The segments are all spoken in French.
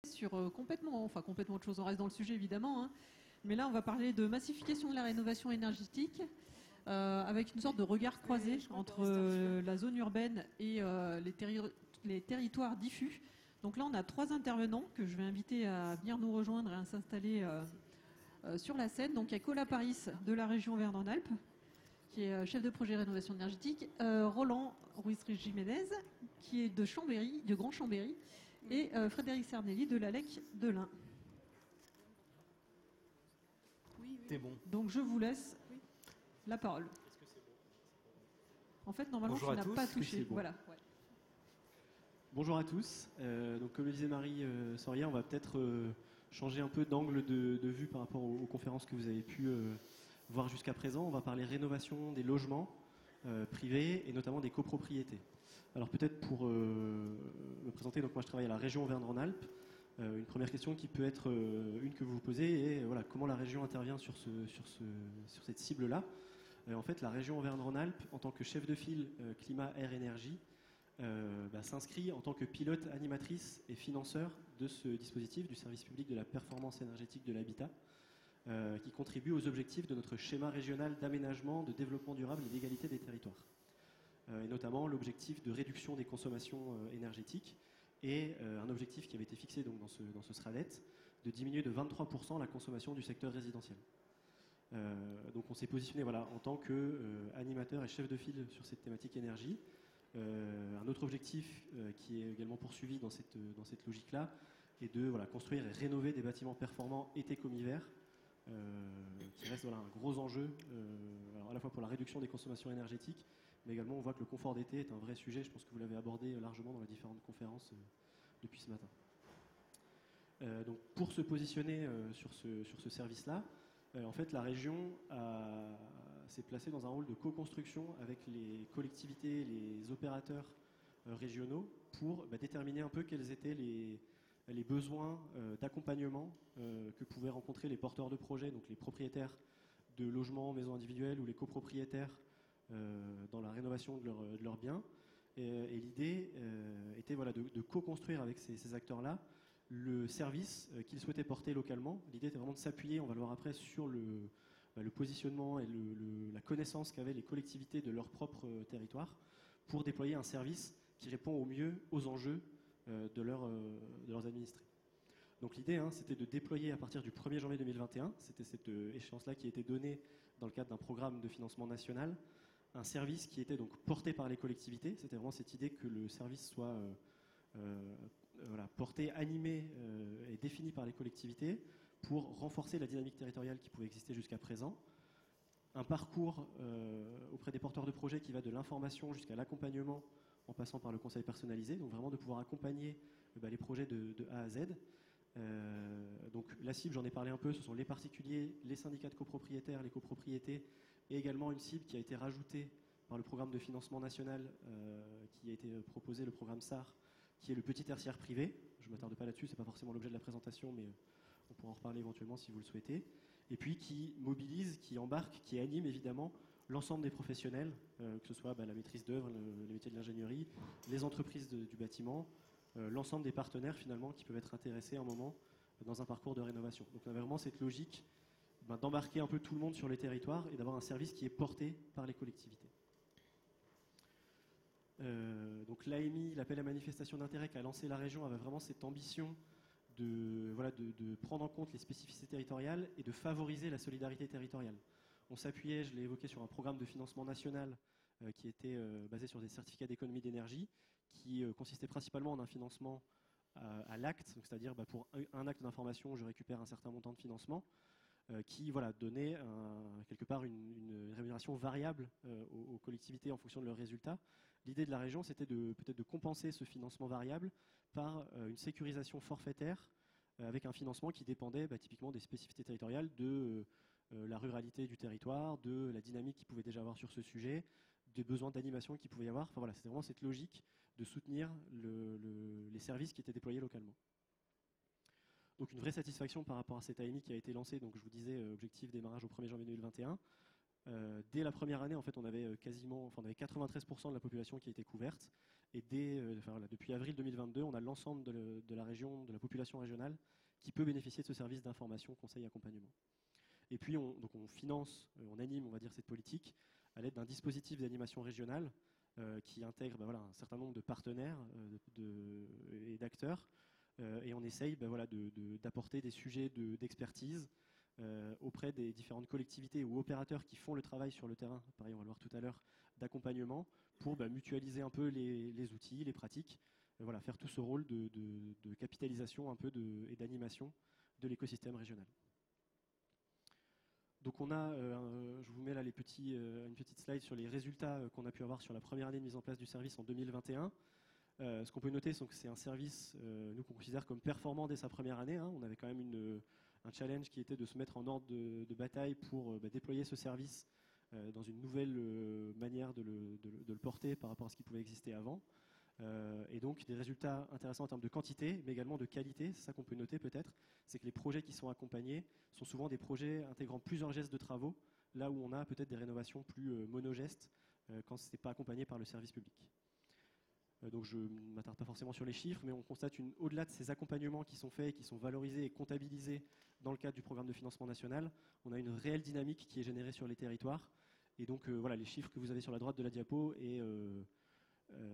sur complètement autre chose. On reste dans le sujet évidemment, hein. Mais là on va parler de massification de la rénovation énergétique avec une sorte de regard croisé entre la zone urbaine et les territoires diffus. Donc là on a 3 intervenants que je vais inviter à venir nous rejoindre et à s'installer sur la scène. Donc il y a Cola Paris de la région Auvergne-Rhône-Alpes, qui est chef de projet rénovation énergétique, Roland Ruiz-Jiménez, qui est de Chambéry, de Grand Chambéry, et Frédéric Cernelli de l'ALEC de l'Ain. C'est bon. Donc je vous laisse la parole. En fait, normalement, Bonjour tu n'as pas touché. Bon. Voilà. Ouais. Bonjour à tous. Donc, comme le disait Marie Soria, on va peut-être changer un peu d'angle de vue par rapport aux conférences que vous avez pu voir jusqu'à présent. On va parler rénovation des logements privés et notamment des copropriétés. Alors peut-être pour me présenter, donc moi je travaille à la région Auvergne-Rhône-Alpes. Une première question qui peut être une que vous vous posez est voilà, comment la région intervient sur cette cible-là. En fait, la région Auvergne-Rhône-Alpes, en tant que chef de file climat, air, énergie, s'inscrit en tant que pilote, animatrice et financeur de ce dispositif du service public de la performance énergétique de l'habitat, qui contribue aux objectifs de notre schéma régional d'aménagement, de développement durable et d'égalité des territoires. Et notamment l'objectif de réduction des consommations énergétiques et un objectif qui avait été fixé donc, dans ce SRADET de diminuer de 23% la consommation du secteur résidentiel. Donc on s'est positionné voilà, en tant qu'animateur et chef de file sur cette thématique énergie. Un autre objectif qui est également poursuivi dans cette logique-là est de voilà, construire et rénover des bâtiments performants été comme hiver, qui reste voilà, un gros enjeu alors à la fois pour la réduction des consommations énergétiques, mais également on voit que le confort d'été est un vrai sujet. Je pense que vous l'avez abordé largement dans les différentes conférences depuis ce matin. Donc pour se positionner sur ce service-là, en fait la région s'est placée dans un rôle de co-construction avec les collectivités, les opérateurs régionaux pour déterminer un peu quels étaient les besoins d'accompagnement que pouvaient rencontrer les porteurs de projets, donc les propriétaires de logements, maisons individuelles ou les copropriétaires dans la rénovation de leurs biens. Et l'idée était voilà, de co-construire avec ces acteurs-là le service qu'ils souhaitaient porter localement. L'idée était vraiment de s'appuyer, on va le voir après, sur le positionnement et la connaissance qu'avaient les collectivités de leur propre territoire pour déployer un service qui répond au mieux aux enjeux de leurs administrés. Donc l'idée, c'était de déployer à partir du 1er janvier 2021, c'était cette échéance-là qui a été donnée dans le cadre d'un programme de financement national, un service qui était donc porté par les collectivités. C'était vraiment cette idée que le service soit porté, animé et défini par les collectivités pour renforcer la dynamique territoriale qui pouvait exister jusqu'à présent. Un parcours auprès des porteurs de projets qui va de l'information jusqu'à l'accompagnement en passant par le conseil personnalisé, donc vraiment de pouvoir accompagner les projets de A à Z. Donc la cible, j'en ai parlé un peu, ce sont les particuliers, les syndicats de copropriétaires, les copropriétés, et également une cible qui a été rajoutée par le programme de financement national qui a été proposé, le programme SAR, qui est le petit tertiaire privé. Je ne m'attarde pas là-dessus, ce n'est pas forcément l'objet de la présentation, mais on pourra en reparler éventuellement si vous le souhaitez. Et puis qui mobilise, qui embarque, qui anime évidemment l'ensemble des professionnels, que ce soit la maîtrise d'œuvre, le métier de l'ingénierie, les entreprises du bâtiment, l'ensemble des partenaires finalement qui peuvent être intéressés à un moment dans un parcours de rénovation. Donc on a vraiment cette logique d'embarquer un peu tout le monde sur les territoires et d'avoir un service qui est porté par les collectivités. Donc l'AMI, l'appel à manifestation d'intérêt qu'a lancé la région, avait vraiment cette ambition de prendre en compte les spécificités territoriales et de favoriser la solidarité territoriale. On s'appuyait, je l'ai évoqué, sur un programme de financement national qui était basé sur des certificats d'économie d'énergie, qui consistait principalement en un financement à l'acte, c'est-à-dire pour un acte d'information, je récupère un certain montant de financement, qui donnait quelque part une rémunération variable aux collectivités en fonction de leurs résultats. L'idée de la région, c'était peut-être de compenser ce financement variable par une sécurisation forfaitaire avec un financement qui dépendait typiquement des spécificités territoriales, de la ruralité du territoire, de la dynamique qu'il pouvait déjà avoir sur ce sujet, des besoins d'animation qu'il pouvait y avoir. Enfin, voilà, c'était vraiment cette logique de soutenir les services qui étaient déployés localement. Donc une vraie satisfaction par rapport à cette AMI qui a été lancée. Donc je vous disais, objectif démarrage au 1er janvier 2021. Dès la première année, en fait, on avait 93% de la population qui était couverte. Et depuis avril 2022, on a l'ensemble de la région, de la population régionale, qui peut bénéficier de ce service d'information, conseil et accompagnement. Et puis, on finance, on anime, on va dire, cette politique à l'aide d'un dispositif d'animation régionale qui intègre un certain nombre de partenaires et d'acteurs. Et on essaye d'apporter des sujets d'expertise auprès des différentes collectivités ou opérateurs qui font le travail sur le terrain, pareil, on va le voir tout à l'heure, d'accompagnement, pour mutualiser un peu les outils, les pratiques, faire tout ce rôle de capitalisation un peu et d'animation de l'écosystème régional. Donc on a, je vous mets là une petite slide sur les résultats qu'on a pu avoir sur la première année de mise en place du service en 2021. Ce qu'on peut noter, c'est que c'est un service, nous, qu'on considère comme performant dès sa première année. On avait quand même un challenge qui était de se mettre en ordre de bataille pour déployer ce service dans une nouvelle manière de le porter par rapport à ce qui pouvait exister avant. Et donc des résultats intéressants en termes de quantité, mais également de qualité. C'est ça qu'on peut noter peut-être, c'est que les projets qui sont accompagnés sont souvent des projets intégrant plusieurs gestes de travaux, là où on a peut-être des rénovations plus monogestes quand ce n'est pas accompagné par le service public. Donc je ne m'attarde pas forcément sur les chiffres, mais on constate au-delà de ces accompagnements qui sont faits et qui sont valorisés et comptabilisés dans le cadre du programme de financement national, on a une réelle dynamique qui est générée sur les territoires. Et donc les chiffres que vous avez sur la droite de la diapo est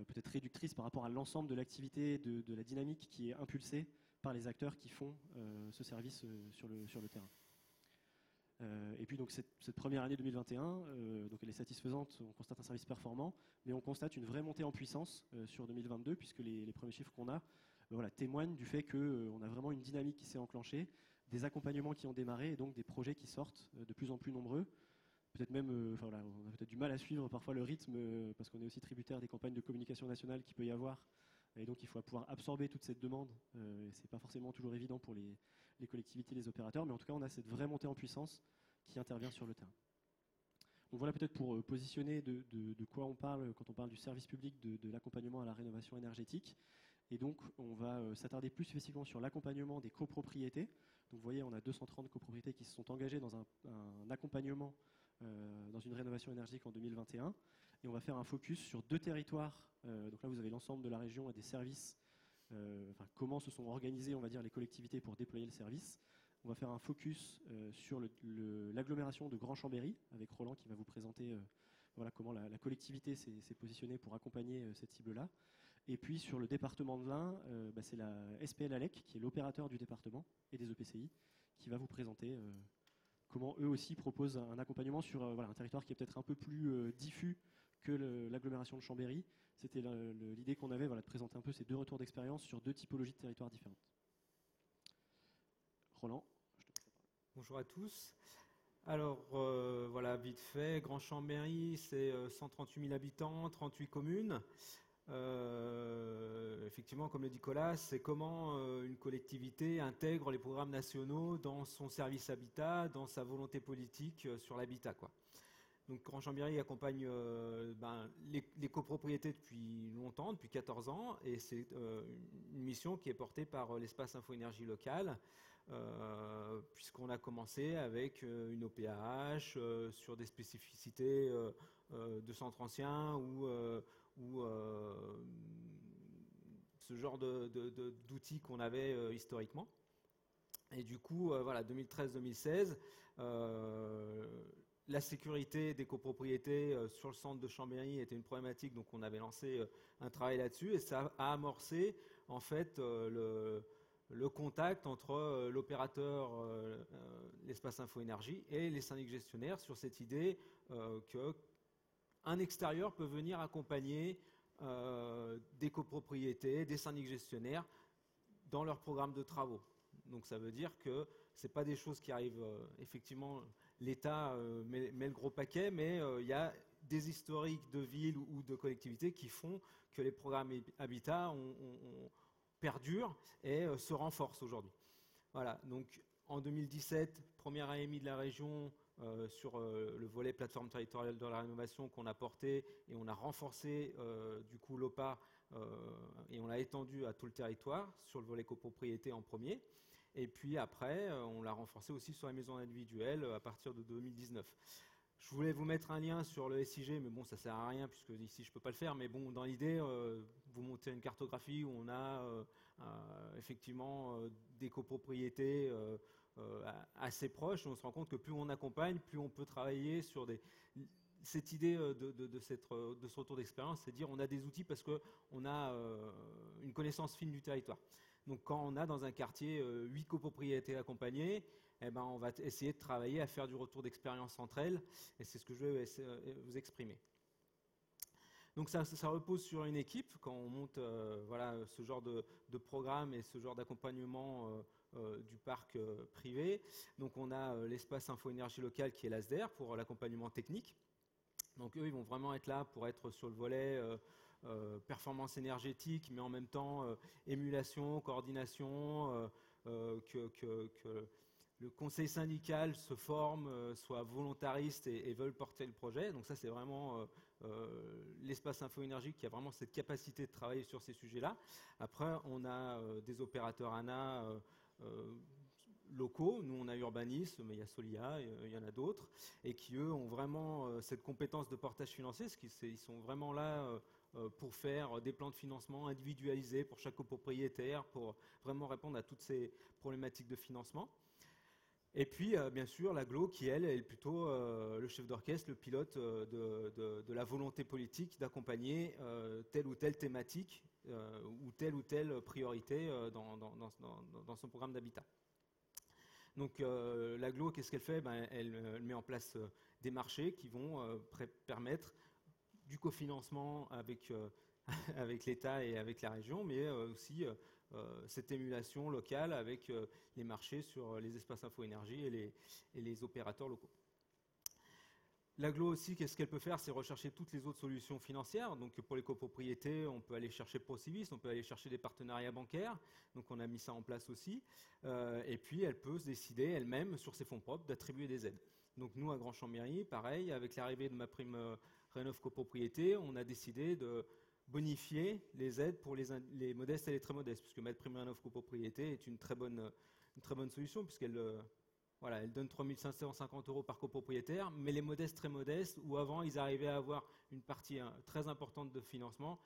peut-être réductrice par rapport à l'ensemble de l'activité, de la dynamique qui est impulsée par les acteurs qui font ce service sur le terrain. Et puis donc cette première année 2021, donc elle est satisfaisante, on constate un service performant, mais on constate une vraie montée en puissance sur 2022, puisque les premiers chiffres qu'on a témoignent du fait qu'on a vraiment une dynamique qui s'est enclenchée, des accompagnements qui ont démarré et donc des projets qui sortent de plus en plus nombreux. Peut-être même, on a peut-être du mal à suivre parfois le rythme, parce qu'on est aussi tributaire des campagnes de communication nationale qu'il peut y avoir. Et donc il faut pouvoir absorber toute cette demande. Ce n'est pas forcément toujours évident pour les collectivités, les opérateurs, mais en tout cas on a cette vraie montée en puissance qui intervient sur le terrain. Donc voilà peut-être pour positionner de quoi on parle quand on parle du service public de l'accompagnement à la rénovation énergétique. Et donc on va s'attarder plus spécifiquement sur l'accompagnement des copropriétés. Donc vous voyez, on a 230 copropriétés qui se sont engagées dans un accompagnement dans une rénovation énergétique en 2021. Et on va faire un focus sur 2 territoires. Donc là, vous avez l'ensemble de la région et des services, comment se sont organisées, on va dire, les collectivités pour déployer le service. On va faire un focus sur l'agglomération de Grand Chambéry, avec Roland qui va vous présenter comment la collectivité s'est positionnée pour accompagner cette cible-là. Et puis sur le département de l'Ain, c'est la SPL ALEC, qui est l'opérateur du département et des EPCI, qui va vous présenter comment eux aussi proposent un accompagnement sur un territoire qui est peut-être un peu plus diffus que l'agglomération de Chambéry. C'était l'idée qu'on avait de présenter un peu ces 2 retours d'expérience sur 2 typologies de territoires différentes. Roland, je te passe la parole. Bonjour à tous. Alors vite fait, Grand Chambéry, c'est 138 000 habitants, 38 communes. Effectivement, comme le dit Colas, c'est comment une collectivité intègre les programmes nationaux dans son service habitat, dans sa volonté politique sur l'habitat, quoi. Donc Grand Chambéry accompagne les copropriétés depuis longtemps, depuis 14 ans, et c'est une mission qui est portée par l'espace Info-Énergie local, puisqu'on a commencé avec une OPAH sur des spécificités de centres anciens ou ce genre d'outils qu'on avait historiquement. Et du coup, 2013-2016, la sécurité des copropriétés sur le centre de Chambéry était une problématique, donc on avait lancé un travail là-dessus, et ça a amorcé en fait le contact entre l'opérateur, l'espace Info-Énergie, et les syndics gestionnaires sur cette idée qu'un extérieur peut venir accompagner des copropriétés, des syndics gestionnaires dans leur programme de travaux. Donc ça veut dire que ce n'est pas des choses qui arrivent, effectivement, l'État met le gros paquet, mais il y a des historiques de villes ou de collectivités qui font que les programmes habitat perdurent et se renforcent aujourd'hui. Voilà, donc en 2017, première AMI de la région sur le volet plateforme territoriale de la rénovation qu'on a porté, et on a renforcé du coup l'OPA et on l'a étendu à tout le territoire sur le volet copropriété en premier. Et puis après, on l'a renforcé aussi sur les maisons individuelles à partir de 2019. Je voulais vous mettre un lien sur le SIG, mais bon, ça sert à rien puisque ici je peux pas le faire. Mais bon, dans l'idée, vous montez une cartographie où on a effectivement des copropriétés assez proches. Et on se rend compte que plus on accompagne, plus on peut travailler sur cette idée de ce retour d'expérience, c'est dire on a des outils parce qu'on a une connaissance fine du territoire. Donc quand on a dans un quartier 8 copropriétés accompagnées, eh ben, on va essayer de travailler à faire du retour d'expérience entre elles, et c'est ce que je vais vous exprimer. Donc ça repose sur une équipe. Quand on monte ce genre de programme et ce genre d'accompagnement du parc privé, donc on a l'espace info-énergie locale qui est l'ASDER pour l'accompagnement technique. Donc eux, ils vont vraiment être là pour être sur le volet performance énergétique, mais en même temps émulation, coordination, que le conseil syndical se forme, soit volontariste et veulent porter le projet. Donc ça, c'est vraiment l'espace info-énergie qui a vraiment cette capacité de travailler sur ces sujets-là. Après, on a des opérateurs ANA locaux. Nous, on a Urbanisme, mais il y a Solia, il y en a d'autres, et qui, eux, ont vraiment cette compétence de portage financier, parce qu'ils sont vraiment là pour faire des plans de financement individualisés pour chaque copropriétaire, pour vraiment répondre à toutes ces problématiques de financement. Et puis, bien sûr, l'agglo qui, elle, est plutôt le chef d'orchestre, le pilote de la volonté politique d'accompagner telle ou telle thématique ou telle priorité dans son programme d'habitat. Donc, l'agglo, qu'est-ce qu'elle fait? Elle met en place des marchés qui vont permettre du cofinancement avec l'État et avec la région, mais aussi cette émulation locale avec les marchés sur les espaces info-énergie et les opérateurs locaux. L'agglo aussi, qu'est-ce qu'elle peut faire? C'est rechercher toutes les autres solutions financières. Donc pour les copropriétés, on peut aller chercher Procivis, on peut aller chercher des partenariats bancaires. Donc on a mis ça en place aussi. Et puis elle peut se décider elle-même sur ses fonds propres d'attribuer des aides. Donc nous, à Grand Chambéry, pareil, avec l'arrivée de ma prime Rénov' copropriété, on a décidé de bonifier les aides pour les modestes et les très modestes, puisque MaPrimeRénov' copropriété est une très bonne solution, puisqu'elle elle donne 3 550 € par copropriétaire, mais les modestes très modestes, où avant ils arrivaient à avoir une partie très importante de financement,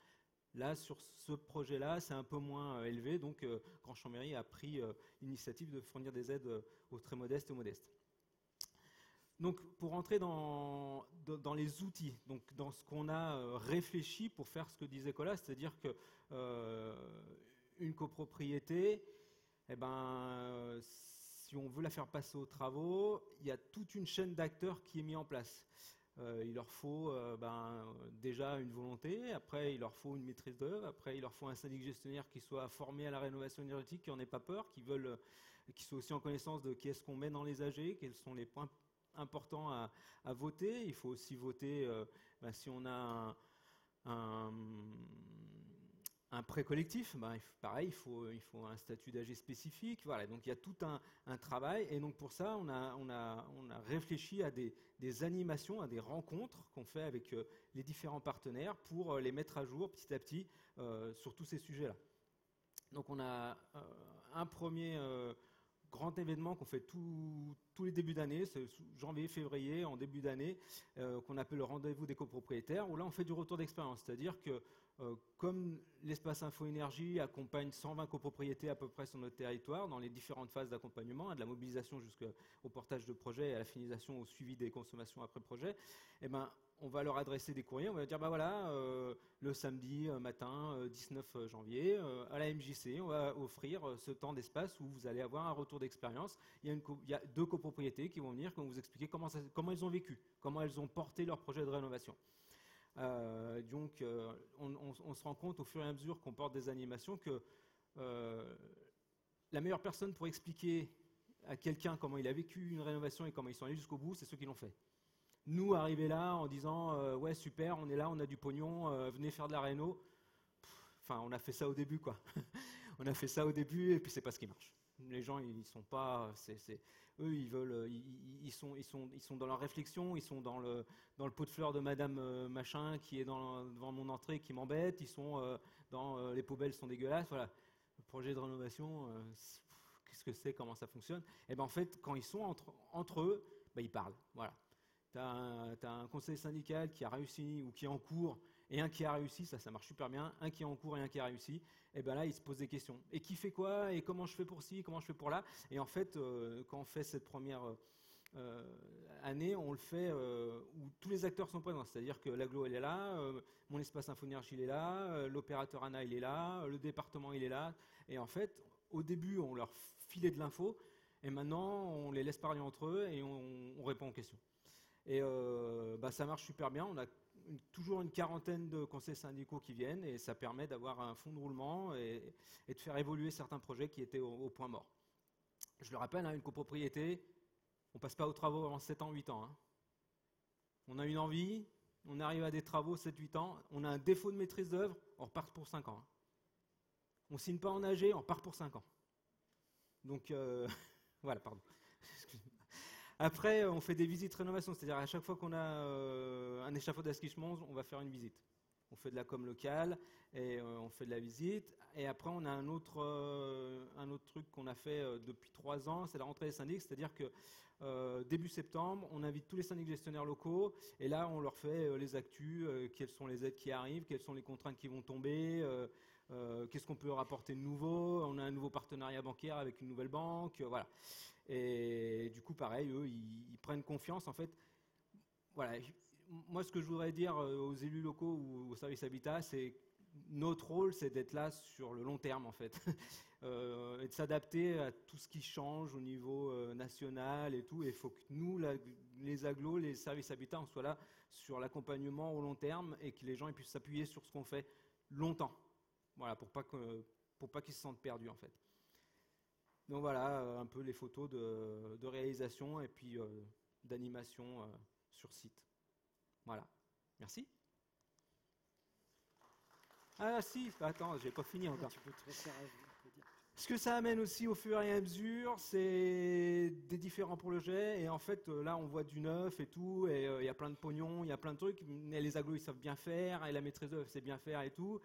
là sur ce projet-là c'est un peu moins élevé, donc Grand Chambéry a pris l'initiative de fournir des aides aux très modestes et aux modestes. Donc, pour rentrer dans les outils, donc dans ce qu'on a réfléchi pour faire ce que disait Colas, c'est-à-dire que une copropriété, si on veut la faire passer aux travaux, il y a toute une chaîne d'acteurs qui est mise en place. Il leur faut déjà une volonté, après il leur faut une maîtrise d'œuvre, après il leur faut un syndic gestionnaire qui soit formé à la rénovation énergétique, qui n'en ait pas peur, qui soit aussi en connaissance de qu'est-ce qu'on met dans les AG, quels sont les points important à voter. Il faut aussi voter si on a un prêt collectif, pareil, il faut un statut d'AG spécifique. Voilà, donc il y a tout un travail. Et donc pour ça, on a réfléchi à des animations, à des rencontres qu'on fait avec les différents partenaires pour les mettre à jour petit à petit sur tous ces sujets-là. Donc on a un premier grand événement qu'on fait tous les débuts d'année, c'est janvier, février, en début d'année, qu'on appelle le rendez-vous des copropriétaires, où là on fait du retour d'expérience, c'est-à-dire que comme l'espace info-énergie accompagne 120 copropriétés à peu près sur notre territoire, dans les différentes phases d'accompagnement, de la mobilisation jusqu'au portage de projet et à la finalisation, au suivi des consommations après projet, on va leur adresser des courriers, on va dire le samedi matin 19 janvier, à la MJC, on va offrir ce temps d'espace où vous allez avoir un retour d'expérience. Il y a 2 copropriétés qui vont venir, qui vont vous expliquer comment elles ont vécu, comment elles ont porté leur projet de rénovation. Donc on se rend compte au fur et à mesure qu'on porte des animations que la meilleure personne pour expliquer à quelqu'un comment il a vécu une rénovation et comment ils sont allés jusqu'au bout, c'est ceux qui l'ont fait. Nous, arriver là en disant ouais super, on est là, on a du pognon, venez faire de la réno. On a fait ça au début quoi. On a fait ça au début et puis c'est pas ce qui marche. Les gens ils sont pas, eux ils veulent, ils sont dans leur réflexion, ils sont dans le pot de fleurs de Madame machin qui est devant mon entrée qui m'embête, ils sont dans les poubelles sont dégueulasses, voilà. Le projet de rénovation, qu'est-ce que c'est, comment ça fonctionne? Et en fait quand ils sont entre eux, ils parlent, voilà. tu as un conseil syndical qui a réussi ou qui est en cours et un qui a réussi, ça marche super bien, un qui est en cours et un qui a réussi, et bien là, il se pose des questions. Et qui fait quoi? Et comment je fais pour ci? Comment je fais pour là? Et en fait, quand on fait cette première année, on le fait où tous les acteurs sont présents. C'est-à-dire que l'agglo, elle est là, mon espace Infonergie, il est là, l'opérateur ANA, il est là, le département, il est là. Et en fait, au début, on leur filait de l'info, et maintenant, on les laisse parler entre eux et on répond aux questions. Et ça marche super bien. On a toujours une quarantaine de conseils syndicaux qui viennent et ça permet d'avoir un fond de roulement et de faire évoluer certains projets qui étaient au point mort. Je le rappelle, une copropriété, on ne passe pas aux travaux avant 7 ans, 8 ans. On a une envie, on arrive à des travaux 7-8 ans, on a un défaut de maîtrise d'œuvre, on repart pour 5 ans. On ne signe pas en AG, on repart pour 5 ans. Donc, voilà, pardon. Après, on fait des visites rénovation, c'est-à-dire à chaque fois qu'on a un échafaudage qui monte, on va faire une visite. On fait de la com locale et on fait de la visite. Et après, on a un autre truc qu'on a fait depuis 3 ans, c'est la rentrée des syndics, c'est-à-dire que début septembre, on invite tous les syndics gestionnaires locaux et là, on leur fait les actus, quelles sont les aides qui arrivent, quelles sont les contraintes qui vont tomber, qu'est-ce qu'on peut rapporter de nouveau. On a un nouveau partenariat bancaire avec une nouvelle banque, voilà. Et du coup, pareil, eux, ils prennent confiance. En fait, voilà. Moi, ce que je voudrais dire aux élus locaux ou au service habitat, c'est notre rôle, c'est d'être là sur le long terme, en fait, et de s'adapter à tout ce qui change au niveau national et tout. Et il faut que nous, les agglos, les services habitat, on soit là sur l'accompagnement au long terme et que les gens puissent s'appuyer sur ce qu'on fait longtemps. Voilà, pour pas qu'ils se sentent perdus, en fait. Donc voilà, un peu les photos de réalisation et puis d'animation sur site. Voilà, merci. Ah si, attends, j'ai pas fini encore. Tu peux te faire dire. Ce que ça amène aussi au fur et à mesure, c'est des différents projets. Et en fait, là, on voit du neuf et tout, et il y a plein de pognon, il y a plein de trucs. Et les agglos, ils savent bien faire, et la maîtrise d'œuvre, c'est bien faire et tout.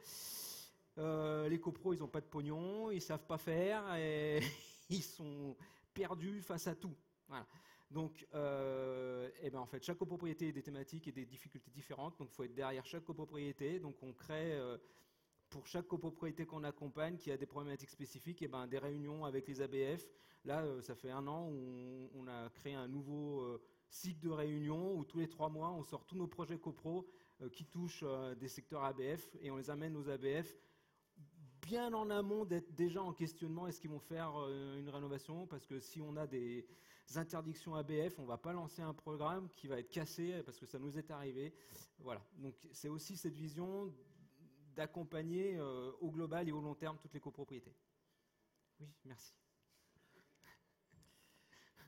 Les copros, ils n'ont pas de pognon, ils savent pas faire, et ils sont perdus face à tout. Voilà. Donc, en fait, chaque copropriété a des thématiques et des difficultés différentes. Donc, il faut être derrière chaque copropriété. Donc, on crée pour chaque copropriété qu'on accompagne qui a des problématiques spécifiques, des réunions avec les ABF. Là, ça fait 1 an où on a créé un nouveau cycle de réunions où tous les 3 mois, on sort tous nos projets copro qui touchent des secteurs ABF et on les amène aux ABF bien en amont d'être déjà en questionnement est-ce qu'ils vont faire une rénovation, parce que si on a des interdictions ABF, on ne va pas lancer un programme qui va être cassé parce que ça nous est arrivé. Voilà. Donc c'est aussi cette vision d'accompagner au global et au long terme toutes les copropriétés. Oui, merci.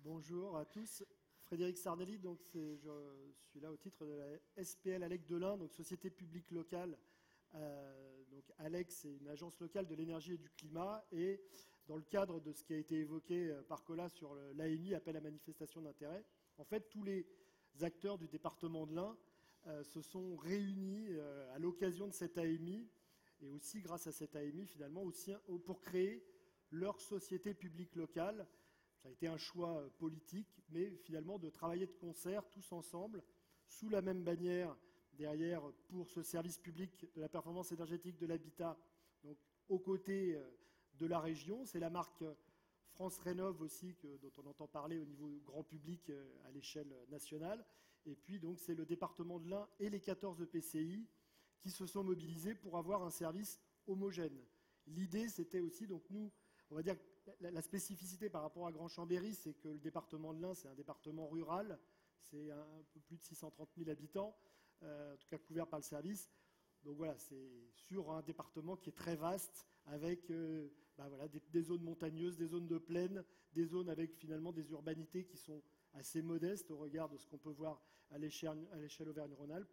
Bonjour à tous. Frédéric Sardelli, donc je suis là au titre de la SPL ALEC de l'Ain, donc Société publique locale. Donc ALEC, c'est une agence locale de l'énergie et du climat, et dans le cadre de ce qui a été évoqué par Colas sur l'AMI, appel à manifestation d'intérêt, en fait, tous les acteurs du département de l'Ain se sont réunis à l'occasion de cette AMI, et aussi grâce à cette AMI, finalement, aussi pour créer leur société publique locale. Ça a été un choix politique, mais finalement de travailler de concert, tous ensemble, sous la même bannière, derrière pour ce service public de la performance énergétique de l'habitat, donc aux côtés de la région. C'est la marque France Rénov aussi dont on entend parler au niveau grand public à l'échelle nationale. Et puis donc c'est le département de l'Ain et les 14 EPCI qui se sont mobilisés pour avoir un service homogène. L'idée c'était aussi, donc nous, on va dire la spécificité par rapport à Grand Chambéry, c'est que le département de l'Ain, c'est un département rural, c'est un peu plus de 630 000 habitants, en tout cas couvert par le service. Donc voilà, c'est sur un département qui est très vaste, avec des zones montagneuses, des zones de plaine, des zones avec finalement des urbanités qui sont assez modestes au regard de ce qu'on peut voir à l'échelle Auvergne-Rhône-Alpes.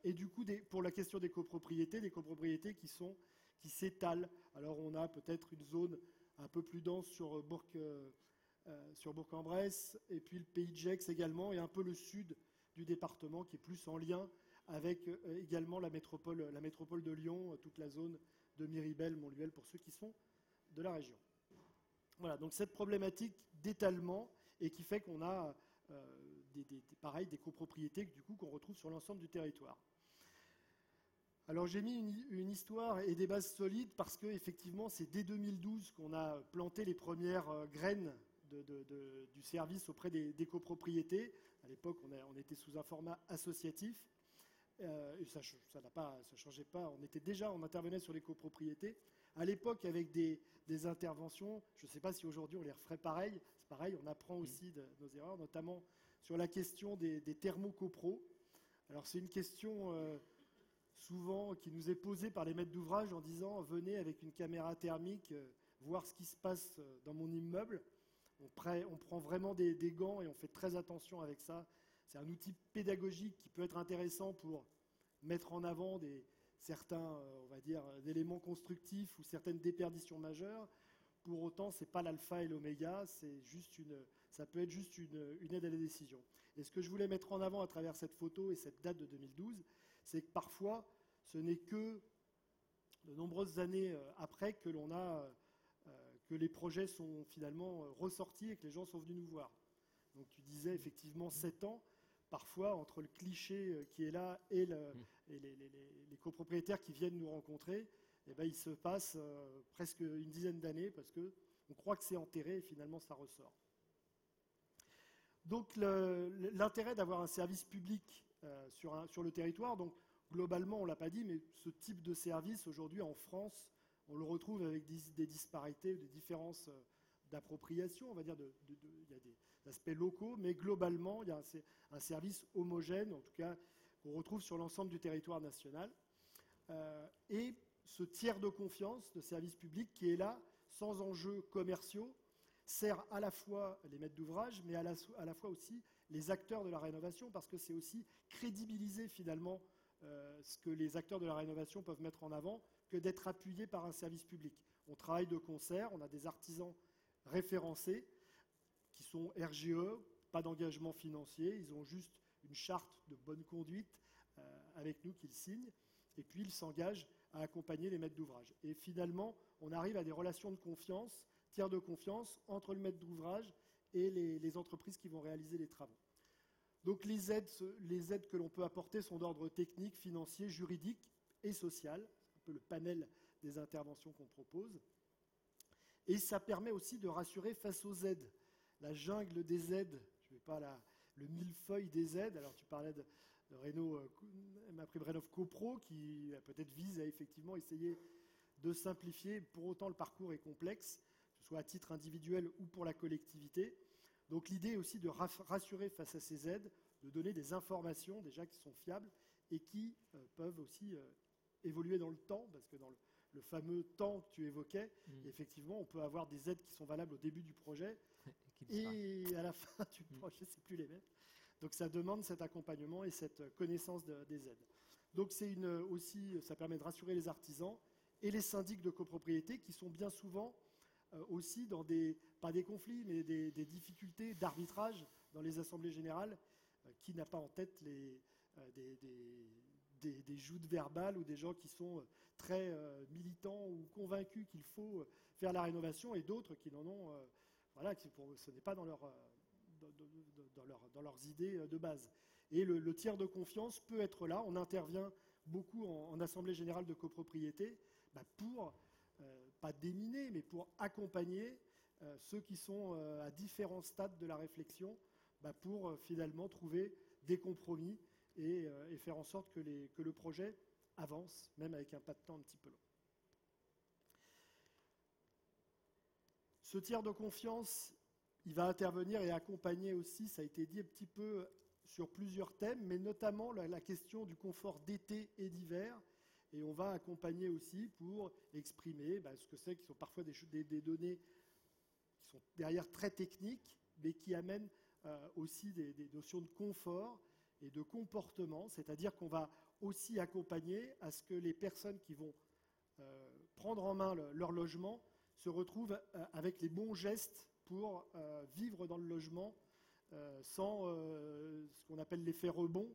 Et du coup, pour la question des copropriétés qui s'étalent. Alors on a peut-être une zone un peu plus dense sur Bourg-en-Bresse, et puis le Pays de Gex également, et un peu le sud du département qui est plus en lien avec également la métropole de Lyon, toute la zone de Miribel, Montluel, pour ceux qui sont de la région. Voilà, donc cette problématique d'étalement, et qui fait qu'on a pareil, des copropriétés du coup, qu'on retrouve sur l'ensemble du territoire. Alors j'ai mis une histoire et des bases solides parce qu'effectivement, c'est dès 2012 qu'on a planté les premières graines du service auprès des copropriétés. À l'époque, on était sous un format associatif. Et ça ne changeait pas. On intervenait sur les copropriétés. À l'époque, avec des interventions, je ne sais pas si aujourd'hui on les referait pareil. C'est pareil, on apprend aussi de nos erreurs, notamment sur la question des thermocopros. Alors c'est une question souvent qui nous est posée par les maîtres d'ouvrage en disant venez avec une caméra thermique voir ce qui se passe dans mon immeuble. On prend vraiment des gants et on fait très attention avec ça. C'est un outil pédagogique qui peut être intéressant pour mettre en avant certains, on va dire, éléments constructifs ou certaines déperditions majeures. Pour autant, ce n'est pas l'alpha et l'oméga, ça peut être juste une aide à la décision. Et ce que je voulais mettre en avant à travers cette photo et cette date de 2012, c'est que parfois, ce n'est que de nombreuses années après que que les projets sont finalement ressortis et que les gens sont venus nous voir. Donc tu disais effectivement 7 ans. Parfois, entre le cliché qui est là et les copropriétaires qui viennent nous rencontrer, eh ben, il se passe presque une dizaine d'années parce qu'on croit que c'est enterré et finalement ça ressort. Donc l'intérêt d'avoir un service public sur le territoire, donc globalement on ne l'a pas dit, mais ce type de service aujourd'hui en France, on le retrouve avec des disparités, des différences d'appropriation, on va dire, il y a des aspects locaux, mais globalement, il y a un service homogène, en tout cas, qu'on retrouve sur l'ensemble du territoire national. Et ce tiers de confiance de service public qui est là, sans enjeux commerciaux, sert à la fois les maîtres d'ouvrage, mais à la fois aussi les acteurs de la rénovation, parce que c'est aussi crédibiliser finalement ce que les acteurs de la rénovation peuvent mettre en avant, que d'être appuyés par un service public. On travaille de concert, on a des artisans référencés qui sont RGE, pas d'engagement financier, ils ont juste une charte de bonne conduite avec nous qu'ils signent, et puis ils s'engagent à accompagner les maîtres d'ouvrage. Et finalement, on arrive à des relations de confiance, tiers de confiance, entre le maître d'ouvrage et les entreprises qui vont réaliser les travaux. Donc les aides que l'on peut apporter sont d'ordre technique, financier, juridique et social. C'est un peu le panel des interventions qu'on propose. Et ça permet aussi de rassurer face aux aides. La jungle des aides, je ne vais pas le millefeuille des aides. Alors tu parlais de MaPrimeRénov' CoPro qui peut-être vise à effectivement essayer de simplifier. Pour autant, le parcours est complexe, que ce soit à titre individuel ou pour la collectivité. Donc l'idée est aussi de rassurer face à ces aides, de donner des informations déjà qui sont fiables et qui peuvent aussi évoluer dans le temps, parce que dans le fameux temps que tu évoquais, effectivement, on peut avoir des aides qui sont valables au début du projet et à la fin du projet, c'est plus les mêmes. Donc ça demande cet accompagnement et cette connaissance des aides. Donc ça permet de rassurer les artisans et les syndics de copropriété qui sont bien souvent aussi dans pas des conflits, mais des difficultés d'arbitrage dans les assemblées générales. Qui n'a pas en tête des joutes verbales ou des gens qui sont très militants ou convaincus qu'il faut faire la rénovation et d'autres qui n'en ont, ce n'est pas dans leurs idées de base. Et le tiers de confiance peut être là. On intervient beaucoup en assemblée générale de copropriété pour, pas déminer, mais pour accompagner ceux qui sont à différents stades de la réflexion pour finalement trouver des compromis et faire en sorte que le projet avance, même avec un pas de temps un petit peu long. Ce tiers de confiance, il va intervenir et accompagner aussi, ça a été dit un petit peu sur plusieurs thèmes, mais notamment la question du confort d'été et d'hiver. Et on va accompagner aussi pour exprimer ce que c'est, qui sont parfois des données qui sont derrière très techniques, mais qui amènent aussi des notions de confort et de comportement, c'est-à-dire qu'on va aussi accompagner à ce que les personnes qui vont prendre en main leur logement se retrouvent avec les bons gestes pour vivre dans le logement sans ce qu'on appelle l'effet rebond,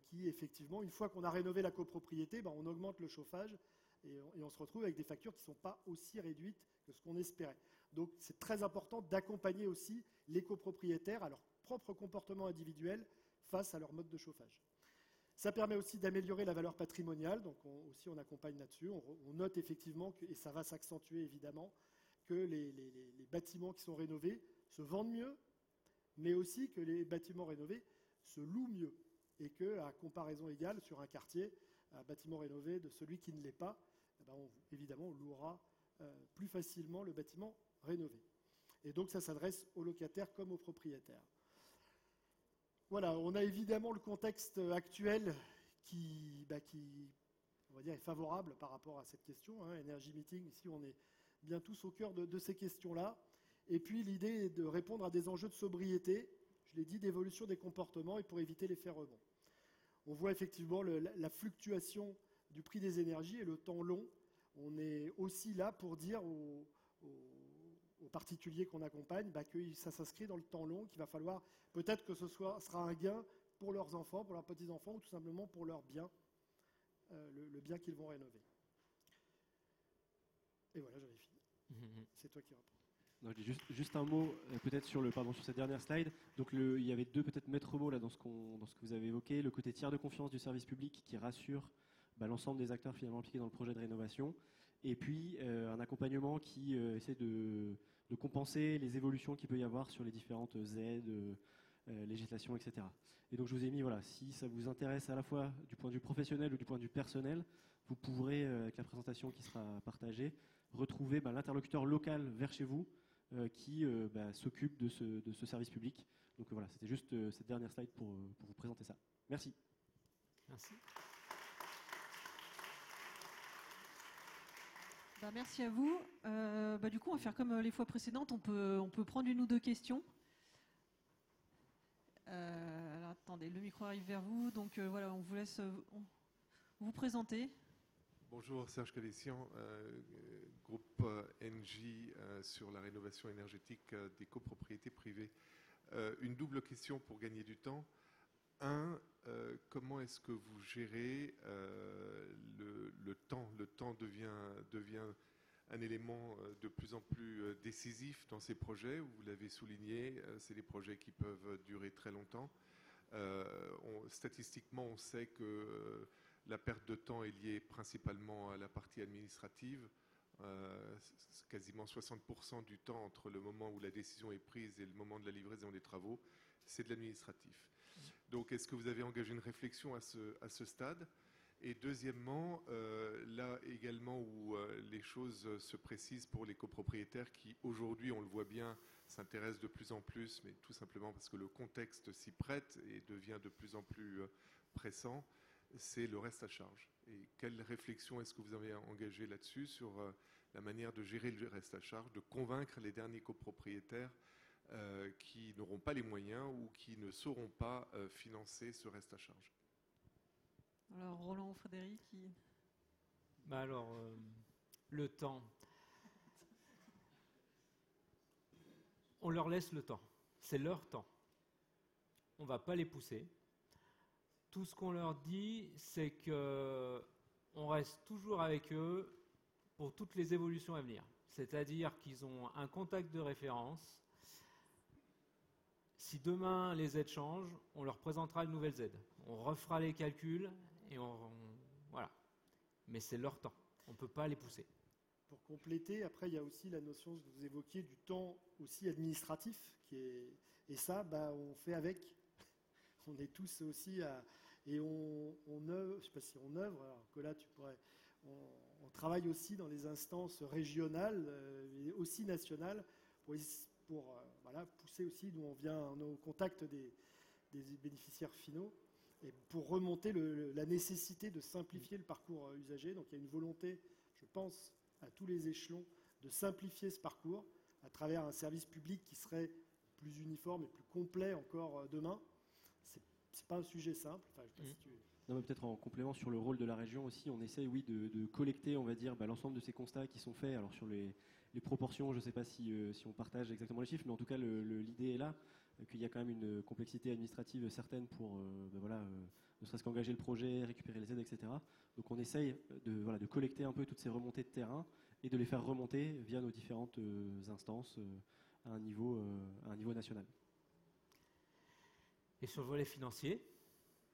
qui effectivement, une fois qu'on a rénové la copropriété, on augmente le chauffage et on se retrouve avec des factures qui ne sont pas aussi réduites que ce qu'on espérait. Donc c'est très important d'accompagner aussi les copropriétaires à leur propre comportement individuel face à leur mode de chauffage. Ça permet aussi d'améliorer la valeur patrimoniale, donc on accompagne là-dessus. On note effectivement, et ça va s'accentuer évidemment, que les bâtiments qui sont rénovés se vendent mieux, mais aussi que les bâtiments rénovés se louent mieux. Et qu'à comparaison égale sur un quartier, un bâtiment rénové de celui qui ne l'est pas, évidemment on louera plus facilement le bâtiment rénové. Et donc ça s'adresse aux locataires comme aux propriétaires. Voilà, on a évidemment le contexte actuel qui on va dire, est favorable par rapport à cette question. Energy Meeting, ici on est bien tous au cœur de ces questions-là. Et puis l'idée est de répondre à des enjeux de sobriété, je l'ai dit, d'évolution des comportements et pour éviter l'effet rebond. On voit effectivement la fluctuation du prix des énergies et le temps long. On est aussi là pour dire aux particuliers qu'on accompagne que ça s'inscrit dans le temps long, qu'il va falloir peut-être que sera un gain pour leurs enfants, pour leurs petits-enfants ou tout simplement pour leur bien, le bien qu'ils vont rénover. Et voilà, j'avais fini. C'est toi qui reprends. Non, je dis juste un mot peut-être sur cette dernière slide. Donc il y avait deux peut-être maîtres mots là dans ce que vous avez évoqué, le côté tiers de confiance du service public qui rassure l'ensemble des acteurs finalement impliqués dans le projet de rénovation, et puis un accompagnement qui essaie de compenser les évolutions qu'il peut y avoir sur les différentes aides, législations, etc. Et donc je vous ai mis, si ça vous intéresse à la fois du point de vue professionnel ou du point de vue personnel, vous pourrez, avec la présentation qui sera partagée, retrouver l'interlocuteur local vers chez vous qui s'occupe de ce service public. Donc voilà, c'était juste cette dernière slide pour vous présenter ça. Merci. Merci. Merci à vous. Du coup, on va faire comme les fois précédentes. On peut prendre une ou deux questions. Alors, attendez, le micro arrive vers vous. Donc on vous laisse vous présenter. Bonjour, Serge Calessian, groupe NJ sur la rénovation énergétique des copropriétés privées. Une double question pour gagner du temps. Comment est-ce que vous gérez le temps ? Le temps devient un élément de plus en plus décisif dans ces projets. Vous l'avez souligné, c'est des projets qui peuvent durer très longtemps. Statistiquement, on sait que la perte de temps est liée principalement à la partie administrative. Quasiment 60% du temps entre le moment où la décision est prise et le moment de la livraison des travaux, c'est de l'administratif. Donc, est-ce que vous avez engagé une réflexion à ce stade ? Et deuxièmement, là également où les choses se précisent pour les copropriétaires qui, aujourd'hui, on le voit bien, s'intéressent de plus en plus, mais tout simplement parce que le contexte s'y prête et devient de plus en plus pressant, c'est le reste à charge. Et quelle réflexion est-ce que vous avez engagée là-dessus sur la manière de gérer le reste à charge, de convaincre les derniers copropriétaires qui n'auront pas les moyens ou qui ne sauront pas financer ce reste à charge? Alors, Roland ou Frédéric le temps. On leur laisse le temps. C'est leur temps. On ne va pas les pousser. Tout ce qu'on leur dit, c'est qu'on reste toujours avec eux pour toutes les évolutions à venir. C'est-à-dire qu'ils ont un contact de référence. Si demain les aides changent, on leur présentera de nouvelles aides. On refera les calculs et voilà. Mais c'est leur temps. On ne peut pas les pousser. Pour compléter, après, il y a aussi la notion que vous évoquiez du temps aussi administratif. Et ça, on fait avec. On est tous aussi à... Et on œuvre, je ne sais pas si on œuvre, alors que là, on travaille aussi dans les instances régionales et aussi nationales pour pousser aussi, d'où on vient au contact des bénéficiaires finaux, et pour remonter la nécessité de simplifier le parcours usager. Donc il y a une volonté, je pense, à tous les échelons, de simplifier ce parcours à travers un service public qui serait plus uniforme et plus complet encore demain. C'est pas un sujet simple. Enfin, je sais pas si tu... Non, mais peut-être en complément sur le rôle de la région aussi, on essaye de collecter, on va dire, l'ensemble de ces constats qui sont faits. Alors sur les proportions, je ne sais pas si on partage exactement les chiffres, mais en tout cas l'idée est là, qu'il y a quand même une complexité administrative certaine pour ne serait-ce qu'engager le projet, récupérer les aides, etc. Donc on essaye de collecter un peu toutes ces remontées de terrain et de les faire remonter via nos différentes instances à un niveau national. Et sur le volet financier,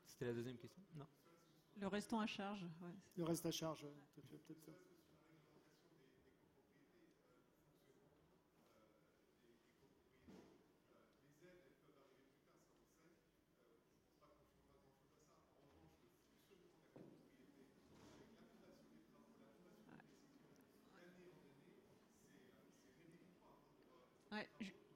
c'était la deuxième question? Non. Le restant à charge. Ouais. Le reste à charge, peut-être ça. Ouais,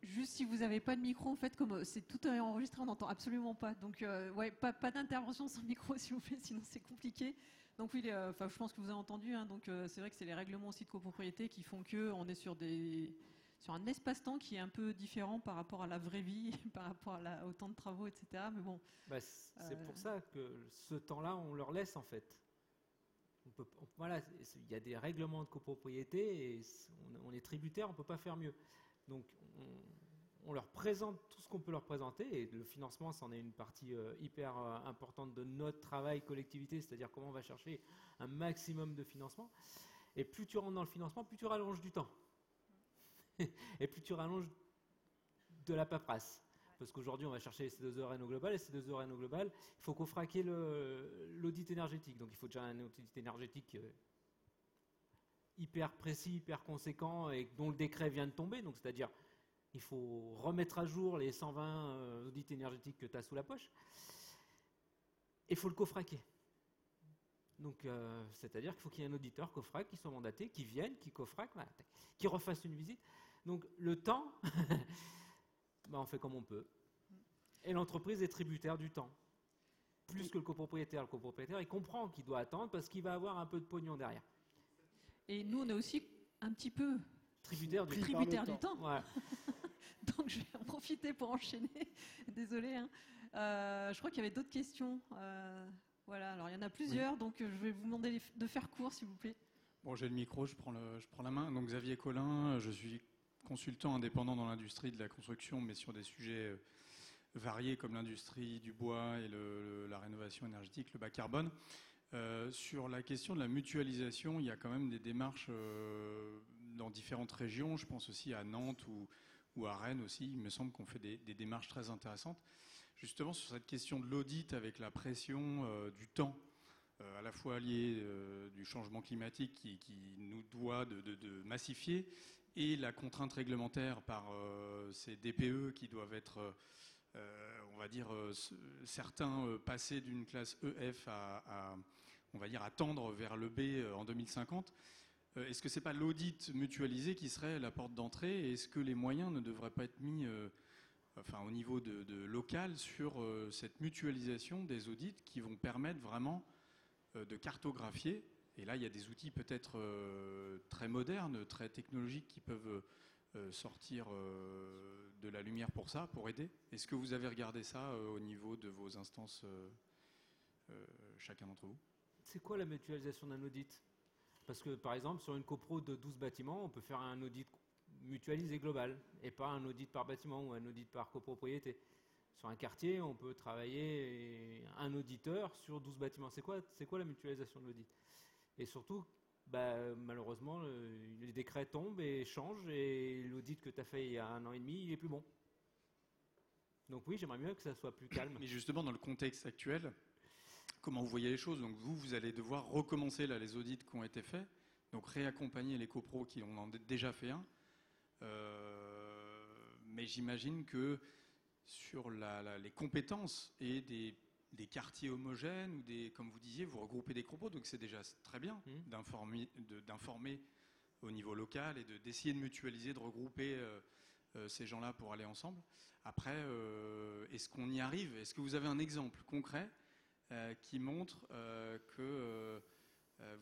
juste si vous n'avez pas de micro, en fait, comme c'est tout enregistré, on n'entend absolument pas. Donc, ouais, pas d'intervention sans micro, s'il vous plaît, sinon c'est compliqué. Donc oui, je pense que vous avez entendu. Hein, donc c'est vrai que c'est les règlements aussi de copropriété qui font que on est sur un espace-temps qui est un peu différent par rapport à la vraie vie, par rapport au temps de travaux, etc. Mais bon. C'est pour ça que ce temps-là, on leur laisse en fait. Voilà, il y a des règlements de copropriété et on est tributaire, on ne peut pas faire mieux. Donc on leur présente tout ce qu'on peut leur présenter et le financement, c'en est une partie hyper importante de notre travail collectivité, c'est-à-dire comment on va chercher un maximum de financement. Et plus tu rentres dans le financement, plus tu rallonges du temps. Et plus tu rallonges de la paperasse. Parce qu'aujourd'hui, on va chercher les C2E Réno Global, et ces C2E Réno Global, il faut coffraquer l'audit énergétique. Donc il faut déjà un audit énergétique hyper précis, hyper conséquent, et dont le décret vient de tomber. Donc c'est-à-dire, il faut remettre à jour les 120 audits énergétiques que tu as sous la poche. Et il faut le coffraquer. Donc, c'est-à-dire qu'il faut qu'il y ait un auditeur coffrac qui soit mandaté, qui vienne, qui coffraque, voilà, qui refasse une visite. Donc, le temps, on fait comme on peut. Et l'entreprise est tributaire du temps. Plus que le copropriétaire. Le copropriétaire, il comprend qu'il doit attendre parce qu'il va avoir un peu de pognon derrière. Et nous, on est aussi un petit peu tributaire du temps. Voilà. Donc, je vais en profiter pour enchaîner. Désolée. Hein. Je crois qu'il y avait d'autres questions. Voilà, alors il y en a plusieurs, donc je vais vous demander de faire court, s'il vous plaît. Bon, j'ai le micro, je prends la main. Donc Xavier Collin, je suis consultant indépendant dans l'industrie de la construction, mais sur des sujets variés comme l'industrie du bois et la rénovation énergétique, le bas carbone. Sur la question de la mutualisation, il y a quand même des démarches dans différentes régions. Je pense aussi à Nantes ou à Rennes aussi. Il me semble qu'on fait des démarches très intéressantes. Justement, sur cette question de l'audit avec la pression du temps, à la fois liée du changement climatique qui nous doit de massifier, et la contrainte réglementaire par ces DPE qui doivent être, on va dire, certains passer d'une classe EF on va dire, à tendre vers le B en 2050. Est-ce que ce n'est pas l'audit mutualisé qui serait la porte d'entrée, et est-ce que les moyens ne devraient pas être mis au niveau de local sur cette mutualisation des audits qui vont permettre vraiment de cartographier? Et là, il y a des outils peut-être très modernes, très technologiques qui peuvent sortir de la lumière pour ça, pour aider. Est-ce que vous avez regardé ça au niveau de vos instances, chacun d'entre vous? C'est quoi la mutualisation d'un audit? Parce que, par exemple, sur une copro de 12 bâtiments, on peut faire un audit mutualisé global et pas un audit par bâtiment ou un audit par copropriété. Sur un quartier, on peut travailler un auditeur sur 12 bâtiments. C'est quoi la mutualisation de l'audit? Et surtout, malheureusement, les décrets tombent et changent, et l'audit que tu as fait il y a 1 an et demi, il est plus bon. Donc oui, j'aimerais mieux que ça soit plus calme. Mais justement, dans le contexte actuel, comment vous voyez les choses? Donc vous allez devoir recommencer là, les audits qui ont été faits, donc réaccompagner les copros qui en ont déjà fait un. Mais j'imagine que sur les compétences et des quartiers homogènes, ou comme vous disiez, vous regroupez des copros, donc c'est déjà très bien d'informer au niveau local et d'essayer de mutualiser, de regrouper ces gens-là pour aller ensemble. Après, est-ce qu'on y arrive? Est-ce que vous avez un exemple concret qui montre que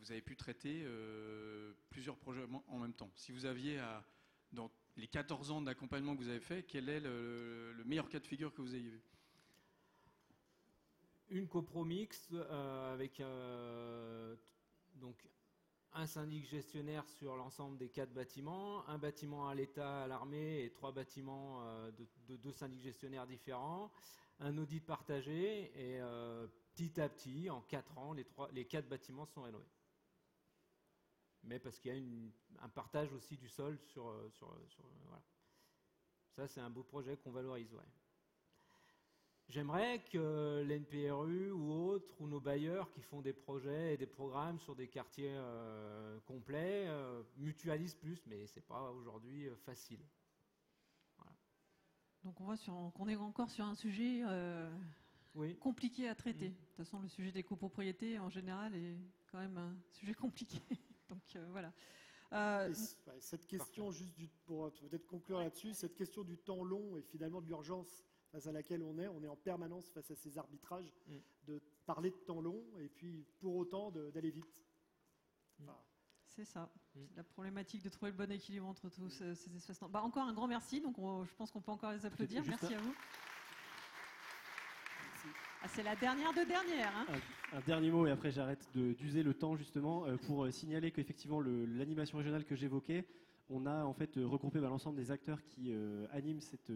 vous avez pu traiter plusieurs projets en même temps? Si vous aviez dans les 14 ans d'accompagnement que vous avez fait, quel est le meilleur cas de figure que vous ayez vu? Une copro mixte avec donc un syndic gestionnaire sur l'ensemble des 4 bâtiments, un bâtiment à l'État, à l'armée, et 3 bâtiments de 2 syndics gestionnaires différents, un audit partagé, et petit à petit, en 4 ans, les 4 bâtiments sont rénovés. mais parce qu'il y a un partage aussi du sol voilà. Ça, c'est un beau projet qu'on valorise, ouais. J'aimerais que l'NPRU ou autres, ou nos bailleurs qui font des projets et des programmes sur des quartiers complets, mutualisent plus, mais ce n'est pas aujourd'hui facile. Voilà. Donc on est encore sur un sujet Oui. compliqué à traiter. De toute façon, le sujet des copropriétés, en général, est quand même un sujet compliqué. Donc voilà. Cette question, juste pour peut-être conclure là-dessus, cette question du temps long et finalement de l'urgence face à laquelle on est en permanence face à ces arbitrages, de parler de temps long et puis pour autant d'aller vite. Enfin, c'est ça, c'est la problématique de trouver le bon équilibre entre tous ces espaces. Encore un grand merci, donc je pense qu'on peut encore les applaudir. Merci à vous. C'est la dernière de dernière. Hein. Un dernier mot et après j'arrête d'user le temps justement pour signaler qu'effectivement l'animation régionale que j'évoquais, on a en fait regroupé l'ensemble des acteurs qui animent cette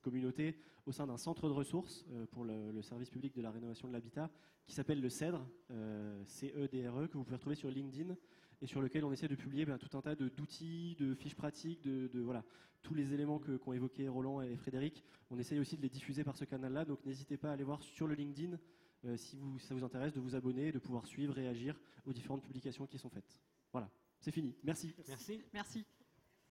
communauté au sein d'un centre de ressources pour le service public de la rénovation de l'habitat qui s'appelle le CEDRE, CEDRE, que vous pouvez retrouver sur LinkedIn et sur lequel on essaie de publier tout un tas d'outils, de fiches pratiques, voilà, tous les éléments qu'ont évoqués Roland et Frédéric. On essaye aussi de les diffuser par ce canal-là, donc n'hésitez pas à aller voir sur le LinkedIn si ça vous intéresse, de vous abonner et de pouvoir suivre, réagir aux différentes publications qui sont faites. Voilà, c'est fini. Merci. Merci. Merci.